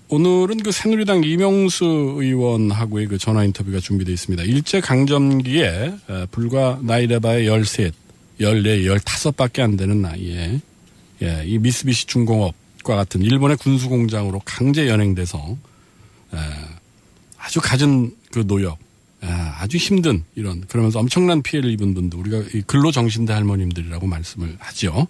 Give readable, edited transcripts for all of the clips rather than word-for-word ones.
오늘은 그 새누리당 이명수 의원하고의 그 전화 인터뷰가 준비되어 있습니다. 일제강점기에 불과 나이레바의 13, 14, 15밖에 안 되는 나이에 이 미쓰비시 중공업과 같은 일본의 군수공장으로 강제 연행돼서 아주 갖은 그 노역, 아주 힘든 이런 그러면서 엄청난 피해를 입은 분들 우리가 근로정신대 할머님들이라고 말씀을 하죠.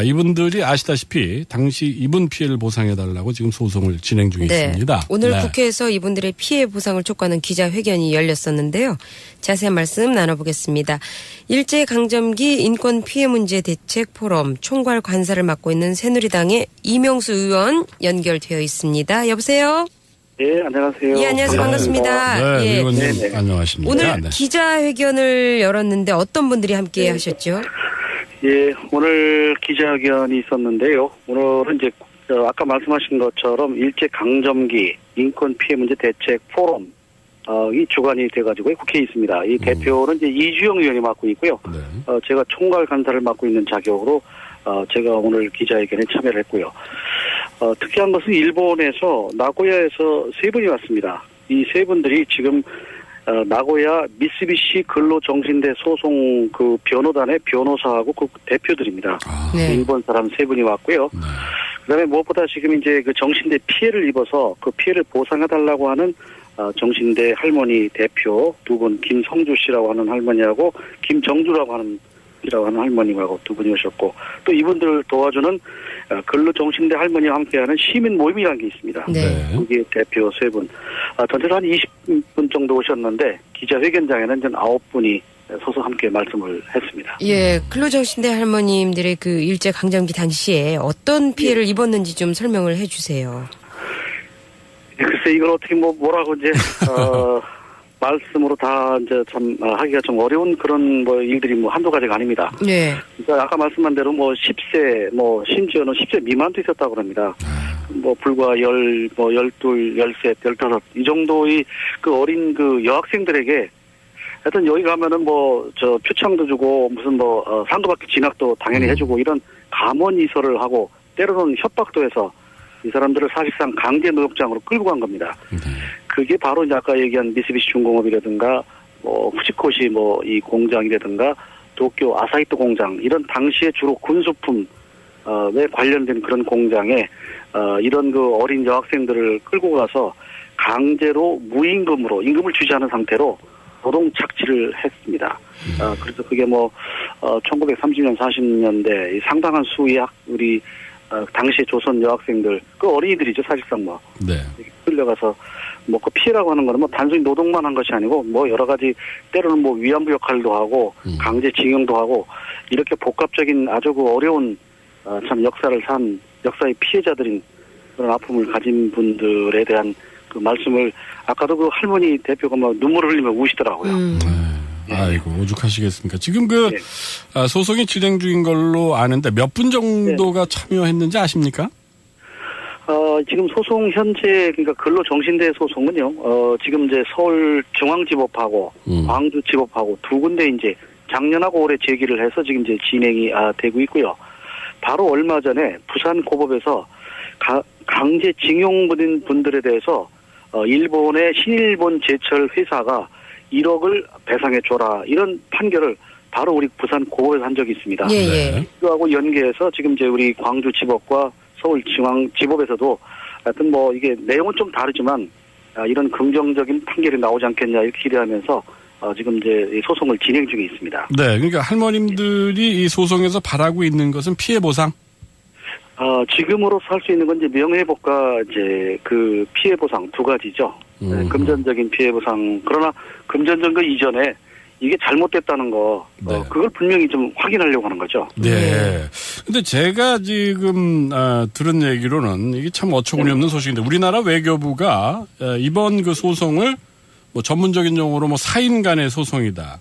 이분들이 아시다시피 당시 입은 피해를 보상해달라고 지금 소송을 진행 중에 있습니다. 오늘 국회에서 이분들의 피해 보상을 촉구하는 기자회견이 열렸었는데요. 자세한 말씀 나눠보겠습니다. 일제강점기 인권 피해 문제 대책 포럼 총괄 관사를 맡고 있는 새누리당의 이명수 의원 연결되어 있습니다. 여보세요? 네, 안녕하세요. 예, 안녕하세요. 반갑습니다. 네, 의원님 안녕하십니까. 오늘 기자회견을 열었는데 어떤 분들이 함께 하셨죠? 예, 오늘 기자회견이 있었는데요. 오늘은 이제 아까 말씀하신 것처럼 일제강점기 인권 피해 문제 대책 포럼 이 주관이 돼가지고 국회에 있습니다. 이 대표는 이제 이주영 의원이 맡고 있고요. 네. 제가 총괄 간사를 맡고 있는 자격으로 제가 오늘 기자회견에 참여를 했고요. 특이한 것은 일본에서 나고야에서 세 분이 왔습니다. 이 세 분들이 지금 나고야 미쓰비시 근로정신대 소송 그 변호단의 변호사하고 그 대표들입니다. 네. 일본 사람 세 분이 왔고요. 네. 그다음에 무엇보다 지금 이제 그 정신대 피해를 입어서 그 피해를 보상해달라고 하는 정신대 할머니 대표 두 분, 김성주 씨라고 하는 할머니하고 김정주라고 하는 할머님하고 두 분이 오셨고 또 이분들 도와주는 근로정신대 할머니와 함께하는 시민 모임이라는 게 있습니다. 네. 거기 대표 세 분. 전체로 한 20분 정도 오셨는데 기자회견장에는 전 9분이 서서 함께 말씀을 했습니다. 예, 근로정신대 할머님들의 그 일제강점기 당시에 어떤 피해를 입었는지 좀 설명을 해 주세요. 글쎄 이걸 어떻게 뭐라고 이제 말씀으로 다 이제 참 하기가 좀 어려운 그런 일들이 한두 가지가 아닙니다. 네. 그러니까 아까 말씀한 대로 10세 심지어는 10세 미만도 있었다고 합니다. 불과 12, 13, 15 이 정도의 그 어린 그 여학생들에게 하여튼 여기 가면은 표창도 주고 무슨 상도 받기 진학도 당연히 해주고 이런 감원 이설을 하고 때로는 협박도 해서 이 사람들을 사실상 강제 노역장으로 끌고 간 겁니다. 그게 바로 이제 아까 얘기한 미쓰비시 중공업이라든가 후지코시 이 공장이라든가 도쿄 아사히토 공장 이런 당시에 주로 군수품에 관련된 그런 공장에 이런 그 어린 여학생들을 끌고 가서 강제로 무임금으로 임금을 주지 않은 상태로 노동 착취를 했습니다. 그래서 그게 1930년 40년대 상당한 수의 우리 당시 조선 여학생들 그 어린이들이죠 사실상 네. 끌려가서 그 피해라고 하는 거는 단순히 노동만 한 것이 아니고 여러 가지 때로는 위안부 역할도 하고 강제 징용도 하고 이렇게 복합적인 아주 그 어려운 참 역사의 피해자들인 그런 아픔을 가진 분들에 대한 그 말씀을 아까도 그 할머니 대표가 눈물을 흘리며 우시더라고요. 아이고 오죽하시겠습니까? 지금 소송이 진행 중인 걸로 아는데 몇 분 정도가 참여했는지 아십니까? 지금 소송 현재 그러니까 근로정신대 소송은요. 지금 이제 서울 중앙지법하고 광주지법하고 두 군데 이제 작년하고 올해 제기를 해서 지금 이제 진행이 되고 있고요. 바로 얼마 전에 부산 고법에서 강제 징용받은 분들에 대해서 일본의 신일본 제철 회사가 1억을 배상해줘라 이런 판결을 바로 우리 부산 고법에서 한 적이 있습니다. 예. 그거하고 연계해서 지금 이제 우리 광주지법과 서울중앙지법에서도 하여튼 이게 내용은 좀 다르지만 이런 긍정적인 판결이 나오지 않겠냐 이렇게 기대하면서 지금 이제 이 소송을 진행 중에 있습니다. 네, 그러니까 할머님들이 이 소송에서 바라고 있는 것은 피해 보상. 지금으로서 할 수 있는 건 이제 명예회복과 이제 그 피해 보상 두 가지죠. 네, 금전적인 피해 보상. 그러나 금전적인 거 이전에 이게 잘못됐다는 거, 네. 그걸 분명히 좀 확인하려고 하는 거죠. 네. 근데 제가 지금 들은 얘기로는 이게 참 어처구니 없는 소식인데 우리나라 외교부가 이번 그 소송을 전문적인 용어로 사인 간의 소송이다.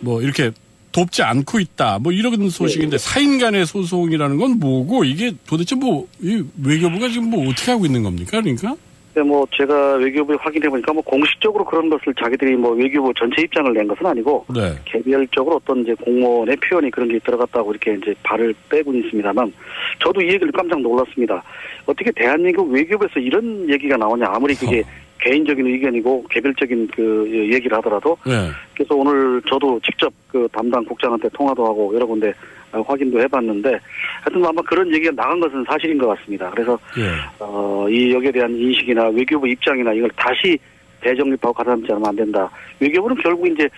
이렇게 돕지 않고 있다. 이런 소식인데 사인 간의 소송이라는 건 뭐고 이게 도대체 이 외교부가 지금 어떻게 하고 있는 겁니까? 그러니까? 근데 뭐 제가 외교부에 확인해 보니까 뭐 공식적으로 그런 것을 자기들이 뭐 외교부 전체 입장을 낸 것은 아니고 네. 개별적으로 어떤 이제 공무원의 표현이 그런 게 들어갔다고 이렇게 이제 발을 빼고 있습니다만 저도 이 얘기를 깜짝 놀랐습니다. 어떻게 대한민국 외교부에서 이런 얘기가 나오냐. 아무리 그게 개인적인 의견이고 개별적인 그 얘기를 하더라도 네. 그래서 오늘 저도 직접 그 담당 국장한테 통화도 하고 여러 군데 확인도 해봤는데 하여튼 아마 그런 얘기가 나간 것은 사실인 것 같습니다. 그래서 예. 이 여기에 대한 인식이나 외교부 입장이나 이걸 다시 대정립하고 가다듬지 않으면 안 된다. 외교부는 결국 이제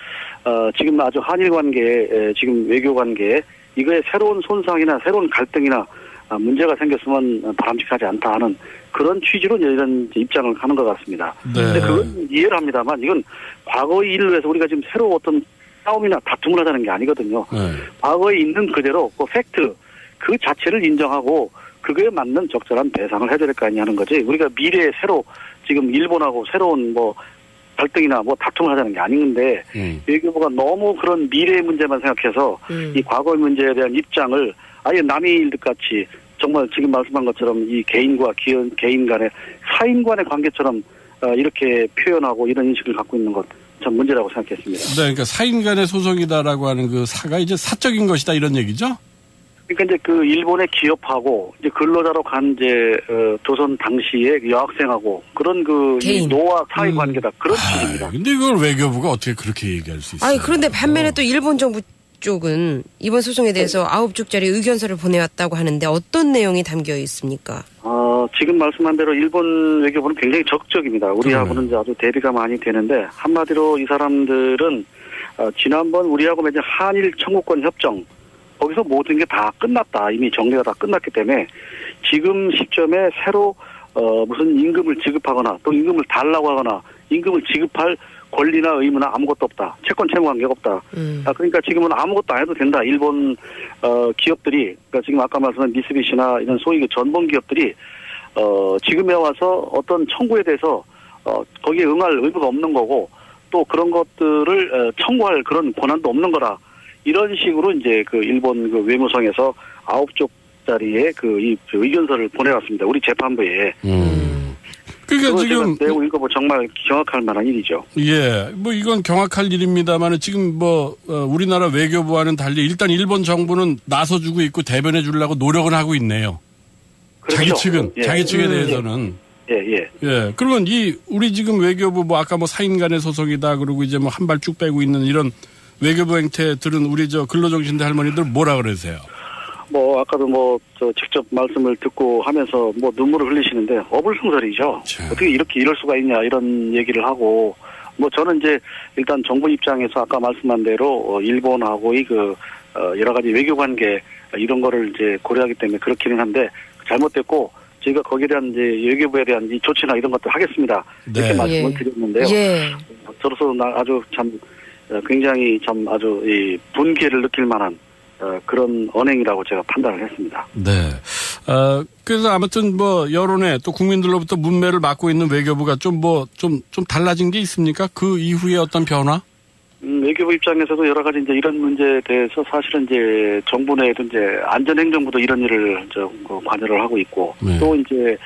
지금 아주 한일 관계 지금 외교 관계 이거에 새로운 손상이나 새로운 갈등이나 문제가 생겼으면 바람직하지 않다 하는 그런 취지로 이런 입장을 하는 것 같습니다. 네. 근데 그건 이해를 합니다만 이건 과거의 일을 해서 우리가 지금 새로 어떤 싸움이나 다툼을 하자는 게 아니거든요. 네. 과거에 있는 그대로 그 팩트 그 자체를 인정하고 그거에 맞는 적절한 배상을 해야 될 거 아니냐는 거지. 우리가 미래에 새로 지금 일본하고 새로운 뭐 갈등이나 뭐 다툼을 하자는 게 아닌데 외교부가 너무 그런 미래의 문제만 생각해서 이 과거의 문제에 대한 입장을 아예 남의 일들 같이 정말 지금 말씀한 것처럼 이 개인과 개인 간의 사인 간의 관계처럼 이렇게 표현하고 이런 인식을 갖고 있는 것 참 문제라고 생각했습니다. 네, 그러니까 사인 간의 소송이다라고 하는 그 사가 이제 사적인 것이다 이런 얘기죠? 그러니까 이제 그 일본의 기업하고 이제 근로자로 간 이제 조선 당시의 여학생하고 그런 그 개인. 노화 사이 관계다 그런 취지입니다. 근데 이걸 외교부가 어떻게 그렇게 얘기할 수 있어요? 아니 그런데 반면에 또 일본 정부 쪽은 이번 소송에 대해서 9쪽짜리 의견서를 보내왔다고 하는데 어떤 내용이 담겨 있습니까? 지금 말씀한 대로 일본 외교부는 굉장히 적극적입니다. 우리하고는 이제 아주 대비가 많이 되는데 한마디로 이 사람들은 지난번 우리하고 맺은 한일 청구권 협정 거기서 모든 게 다 끝났다. 이미 정리가 다 끝났기 때문에 지금 시점에 새로 무슨 임금을 지급하거나 또 임금을 달라고 하거나 임금을 지급할 권리나 의무나 아무것도 없다. 채권 채무 관계가 없다. 그러니까 지금은 아무것도 안 해도 된다. 일본 기업들이 그러니까 지금 아까 말씀한 미쓰비시나 이런 소위 그 전범 기업들이 지금에 와서 어떤 청구에 대해서 거기에 응할 의무가 없는 거고 또 그런 것들을 청구할 그런 권한도 없는 거라. 이런 식으로 이제 그 일본 그 외무성에서 9쪽짜리의 이 의견서를 보내왔습니다. 우리 재판부에. 그러니까 지금 내용 읽어보 정말 경악할 만한 일이죠. 예, 뭐 이건 경악할 일입니다만은 지금 뭐 우리나라 외교부와는 달리 일단 일본 정부는 나서주고 있고 대변해 주려고 노력은 하고 있네요. 그렇죠. 자기 측에 대해서는. 예. 그러면 우리 지금 외교부 뭐 아까 뭐 사인 간의 소송이다 그러고 이제 뭐 한 발 쭉 빼고 있는 이런 외교부 행태 들은 우리 근로정신대 할머니들 뭐라 그러세요? 뭐 아까도 직접 말씀을 듣고 하면서 눈물을 흘리시는데 어불성설이죠. 어떻게 이렇게 이럴 수가 있냐 이런 얘기를 하고 저는 이제 일단 정부 입장에서 아까 말씀한 대로 일본하고의 여러 가지 외교 관계 이런 거를 이제 고려하기 때문에 그렇기는 한데 잘못됐고 저희가 거기에 대한 이제 외교부에 대한 이 조치나 이런 것들 하겠습니다. 이렇게 말씀을 드렸는데요. 저로서 아주 참 굉장히 참 아주 이 분개를 느낄 만한 그런 언행이라고 제가 판단을 했습니다. 네. 그래서 아무튼 여론에 또 국민들로부터 문매를 맡고 있는 외교부가 좀 달라진 게 있습니까? 그 이후에 어떤 변화? 외교부 입장에서도 여러 가지 이제 이런 문제에 대해서 사실은 이제 정부 내에도 이제 안전행정부도 이런 일을 관여를 하고 있고 또 이제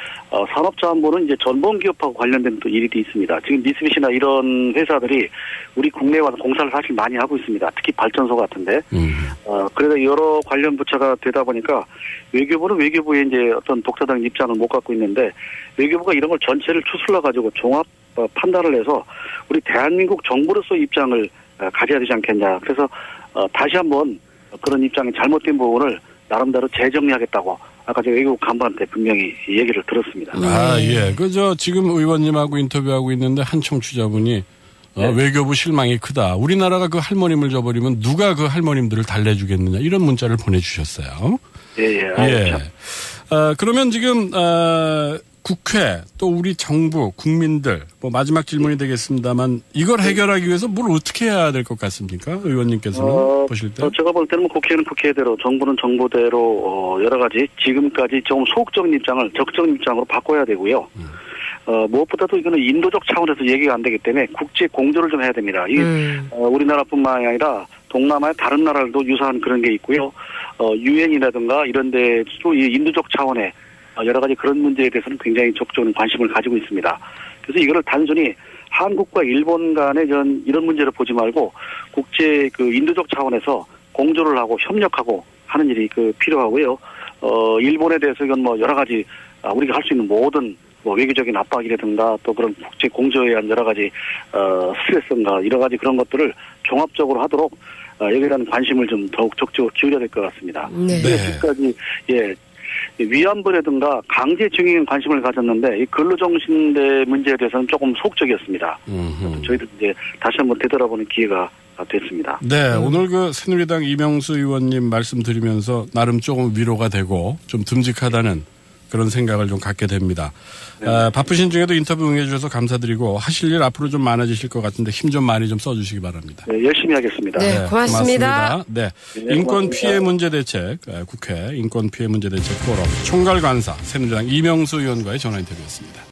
산업자원부는 이제 전범기업하고 관련된 또 일이 있습니다. 지금 미쓰비시나 이런 회사들이 우리 국내와 공사를 사실 많이 하고 있습니다. 특히 발전소 같은데. 그래서 여러 관련 부처가 되다 보니까 외교부는 외교부의 이제 어떤 독자적인 입장을 못 갖고 있는데 외교부가 이런 걸 전체를 추슬러 가지고 종합 판단을 해서 우리 대한민국 정부로서의 입장을 가져야 되지 않겠냐. 그래서 다시 한번 그런 입장이 잘못된 부분을 나름대로 재정리하겠다고 아까 제가 외교부 간부한테 분명히 얘기를 들었습니다. 예. 지금 의원님하고 인터뷰하고 있는데 한 청취자분이 외교부 실망이 크다. 우리나라가 그 할머님을 줘버리면 누가 그 할머님들을 달래주겠느냐 이런 문자를 보내주셨어요. 예. 그러면 지금 국회 또 우리 정부 국민들 마지막 질문이 되겠습니다만 이걸 해결하기 위해서 뭘 어떻게 해야 될 것 같습니까? 의원님께서는 보실 때? 제가 볼 때는 국회는 국회대로 정부는 정부대로 여러 가지 지금까지 좀 소극적인 입장을 적극적인 입장으로 바꿔야 되고요. 무엇보다도 이거는 인도적 차원에서 얘기가 안 되기 때문에 국제 공조를 좀 해야 됩니다. 이게 우리나라뿐만이 아니라 동남아의 다른 나라들도 유사한 그런 게 있고요. 유엔이라든가 이런 데도 이 인도적 차원의 여러 가지 그런 문제에 대해서는 굉장히 적극적인 관심을 가지고 있습니다. 그래서 이거를 단순히 한국과 일본 간의 이런 문제를 보지 말고 국제 그 인도적 차원에서 공조를 하고 협력하고 하는 일이 필요하고요. 일본에 대해서 이건 뭐 여러 가지 우리가 할 수 있는 모든 뭐 외교적인 압박이라든가 또 그런 국제 공조에 대한 여러 가지 스트레스인가 여러 가지 그런 것들을 종합적으로 하도록 여기에 대한 관심을 좀 더욱 적극적으로 기울여야 될 것 같습니다. 네. 지금까지 위안부라든가 강제징용에 관심을 가졌는데 이 근로정신대 문제에 대해서는 조금 소극적이었습니다. 저희도 이제 다시 한번 되돌아보는 기회가 됐습니다. 네, 오늘 새누리당 이명수 의원님 말씀 드리면서 나름 조금 위로가 되고 좀 듬직하다는 그런 생각을 좀 갖게 됩니다. 바쁘신 중에도 인터뷰 응해주셔서 감사드리고 하실 일 앞으로 좀 많아지실 것 같은데 힘 좀 많이 좀 써주시기 바랍니다. 네, 열심히 하겠습니다. 네, 고맙습니다. 네, 네, 인권 고맙습니다. 피해 문제 대책 국회 인권 피해 문제 대책 포럼 총괄 간사 새누리당 이명수 의원과의 전화 인터뷰였습니다.